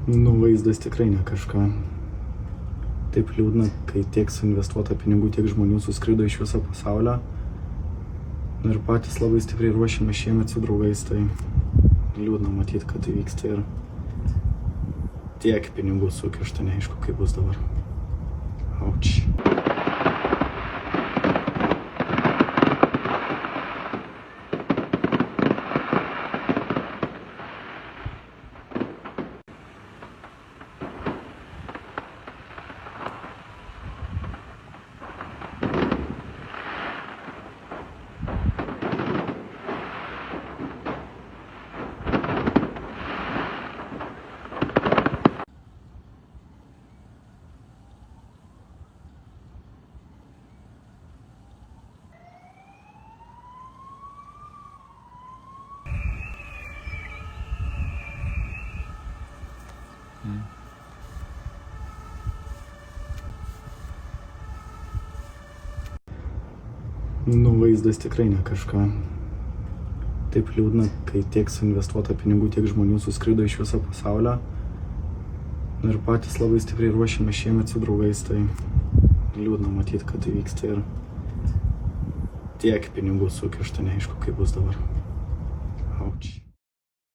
Nu, vaizdas tikrai ne kažką. Taip liūdna, kai tiek suinvestuota pinigų, tiek žmonių suskrido iš viso pasaulio. Nu, ir patys labai stipriai ruošiame šiemet su draugais, tai liūdna matyti, kad tai vyksta ir tiek pinigų sukišta, neaišku, kaip bus dabar. Auč. Nu, vaizdas tikrai ne kažką. Taip liūdna, kai tiek suinvestuota pinigų, tiek žmonių suskrido iš viso pasaulio. Nu, ir patys labai stipriai ruošiame šiemet su draugais, tai liūdna matyti, kad tai vyksta ir tiek pinigų sukišta, neaišku, kaip bus dabar.